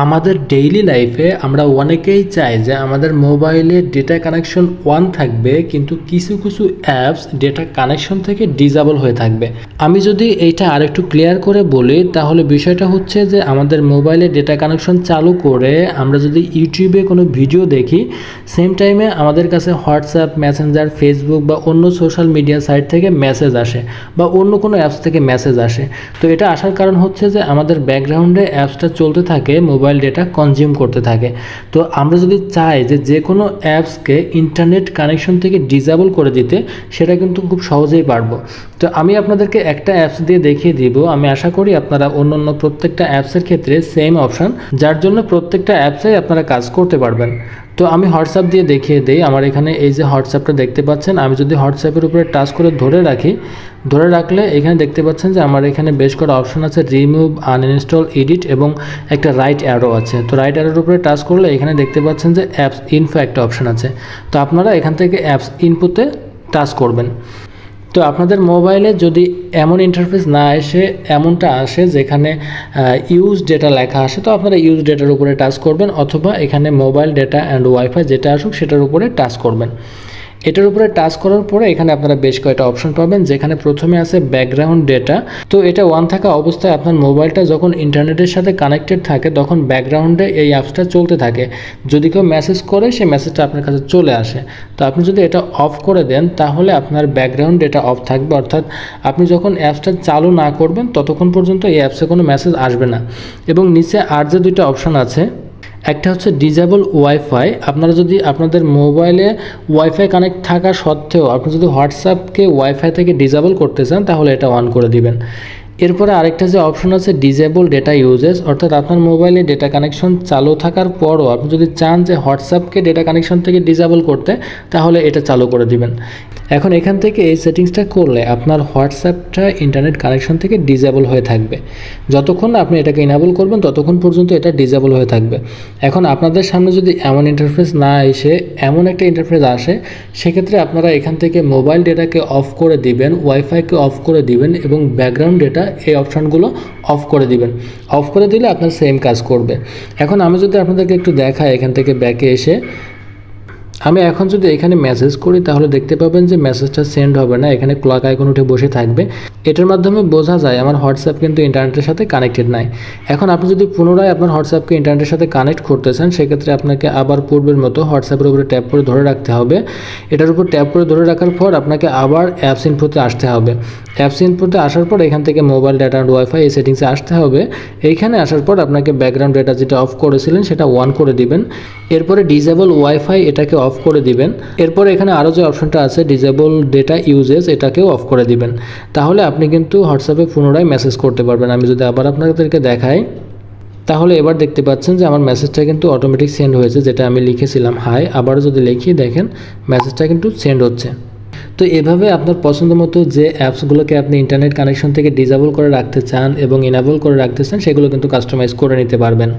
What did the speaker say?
আমাদের ডেইলি লাইফে আমরা অনেকেই চাই যে আমাদের মোবাইলে ডেটা কানেকশন অন থাকবে, কিন্তু কিছু কিছু অ্যাপস ডেটা কানেকশন থেকে ডিসেবল হয়ে থাকবে। আমি যদি এইটা আরেকটু ক্লিয়ার করে বলি, তাহলে বিষয়টা হচ্ছে যে আমাদের মোবাইলে ডেটা কানেকশন চালু করে আমরা যদি ইউটিউবে কোনো ভিডিও দেখি, সেম টাইমে আমাদের কাছে হোয়াটসঅ্যাপ, মেসেঞ্জার, ফেসবুক বা অন্য সোশ্যাল মিডিয়া সাইট থেকে মেসেজ আসে বা অন্য কোনো অ্যাপস থেকে মেসেজ আসে। তো এটা আসার কারণ হচ্ছে যে আমাদের ব্যাকগ্রাউন্ডে অ্যাপসটা চলতে থাকে, মোবাইল ডেটা কনজিউম করতে থাকে। তো আমরা যদি চাই যে কোনো অ্যাপসকে ইন্টারনেট কানেকশন থেকে ডিসেবল করে দিতে, সেটা কিন্তু খুব সহজেই পারবো। তো আমি আপনাদেরকে একটা অ্যাপস দিয়ে দেখিয়ে দিব। আমি আশা করি আপনারা অন্য প্রত্যেকটা অ্যাপসের ক্ষেত্রে সেম অপশান, যার জন্য প্রত্যেকটা অ্যাপসেই আপনারা কাজ করতে পারবেন। তো আমি হোয়াটসঅ্যাপ দিয়ে দেখিয়ে দিই। আমার এখানে এই যে হোয়াটসঅ্যাপটা দেখতে পাচ্ছেন, আমি যদি হোয়াটসঅ্যাপের উপরে টাচ করে ধরে রাখলে এখানে দেখতে পাচ্ছেন যে আমার এখানে বেশ কটা অপশন আছে, রিমুভ, আনইনস্টল, এডিট এবং একটা রাইট অ্যারো আছে। তো রাইট অ্যারোর উপরে টাচ করলে এখানে দেখতে পাচ্ছেন যে অ্যাপস ইনফো একটা অপশন আছে। তো আপনারা এখান থেকে অ্যাপস ইনফোতে টাচ করবেন। তো আপনাদের মোবাইলে যদি এমন ইন্টারফেস না এসে এমনটা আসে যেখানে ইউজ ডেটা লেখা আসে, তো আপনারা ইউজ ডেটার উপরে টাচ করবেন, অথবা এখানে মোবাইল ডেটা অ্যান্ড ওয়াইফাই যেটা আসুক সেটার উপরে টাচ করবেন। এটার উপরে টাচ করার পরে এখানে আপনারা বেশ কয়েকটা অপশন পাবেন, যেখানে প্রথমে আছে ব্যাকগ্রাউন্ড ডেটা। তো এটা অন থাকা অবস্থায় আপনার মোবাইলটা যখন ইন্টারনেটের সাথে কানেক্টেড থাকে তখন ব্যাকগ্রাউন্ডে এই অ্যাপসটা চলতে থাকে। যদি কেউ মেসেজ করে সেই মেসেজটা আপনার কাছে চলে আসে। তো আপনি যদি এটা অফ করে দেন তাহলে আপনার ব্যাকগ্রাউন্ড ডেটা অফ থাকবে, অর্থাৎ আপনি যখন অ্যাপসটা চালু না করবেন ততক্ষণ পর্যন্ত এই অ্যাপসে কোনো মেসেজ আসবে না। এবং নিচে আর যে দুইটা অপশন আছে, একটা হচ্ছে ডিসেবল ওয়াইফাই। আপনারা যদি আপনাদের মোবাইলে ওয়াইফাই কানেক্ট থাকা সত্ত্বেও আপনি যদি হোয়াটসঅ্যাপকে ওয়াইফাই থেকে ডিসেবল করতে চান তাহলে এটা অন করে দিবেন। এরপরে আরেকটা যে অপশন আছে ডিসেবল ডেটা ইউজেস, অর্থাৎ আপনার মোবাইলে ডেটা কানেকশন চালু থাকার পরও আপনি যদি চান যে হোয়াটসঅ্যাপকে ডেটা কানেকশন থেকে ডিসেবল করতে, তাহলে এটা চালু করে দিবেন। এখন এখান থেকে এই সেটিংসটা করলে আপনার হোয়াটসঅ্যাপটা ইন্টারনেট কানেকশন থেকে ডিসেবল হয়ে থাকবে। যতক্ষণ না আপনি এটাকে ইনেবল করবেন ততক্ষণ পর্যন্ত এটা ডিসেবল হয়ে থাকবে। এখন আপনাদের সামনে যদি এমন ইন্টারফেস না এসে এমন একটা ইন্টারফেস আসে, সেক্ষেত্রে আপনারা এখান থেকে মোবাইল ডেটাকে অফ করে দিবেন, ওয়াইফাইকে অফ করে দিবেন এবং ব্যাকগ্রাউন্ড ডেটা এই অপশানগুলো অফ করে দিবেন। অফ করে দিলে আপনার সেম কাজ করবে। এখন আমি যদি আপনাদেরকে একটু দেখাই, এখান থেকে ব্যাকে এসে আমি এখন যদি এখানে মেসেজ করি তাহলে দেখতে পাবেন যে মেসেজটা সেন্ড হবে না, এখানে ক্লক আইকন উঠে বসে থাকবে। এটার মাধ্যমে বোঝা যায় আমার হোয়াটসঅ্যাপ কিন্তু ইন্টারনেটের সাথে কানেক্টেড নাই। এখন আপনি যদি পুনরায় আপনার হোয়াটসঅ্যাপকে ইন্টারনেটের সাথে কানেক্ট করতে চান, সেক্ষেত্রে আপনাকে আবার পূর্বের মতো হোয়াটসঅ্যাপের উপরে ট্যাপ করে ধরে রাখতে হবে। এটার উপর ট্যাপ করে ধরে রাখার পর আপনাকে আবার অ্যাপস ইনফোতে আসতে হবে। অ্যাপস ইনফোতে আসার পর এখান থেকে মোবাইল ডাটা অ্যান্ড ওয়াইফাই এই সেটিংসে আসতে হবে। এইখানে আসার পর আপনাকে ব্যাকগ্রাউন্ড ডেটা যেটা অফ করেছিলেন সেটা অন করে দিবেন। এরপরে ডিসেবল ওয়াইফাই এটাকে অফ করে দিবেন। এরপরে এখানে আরও যে অপশনটা আছে ডিসেবল ডেটা ইউজেস, এটাকেও অফ করে দিবেন। তাহলে আপনি কিন্তু হোয়াটসঅ্যাপে পুনরায় মেসেজ করতে পারবেন। আমি যদি আবার আপনাদেরকে দেখাই, তাহলে এবার দেখতে পাচ্ছেন যে আমার মেসেজটা কিন্তু অটোমেটিক সেন্ড হয়েছে, যেটা আমি লিখেছিলাম হাই। আবারও যদি লিখি দেখেন মেসেজটা কিন্তু সেন্ড হচ্ছে। তো এভাবে আপনার পছন্দ মতো যে অ্যাপসগুলোকে আপনি ইন্টারনেট কানেকশন থেকে ডিসেবল করে রাখতে চান এবং ইনেবল করে রাখতে চান, সেগুলো কিন্তু কাস্টমাইজ করে নিতে পারবেন।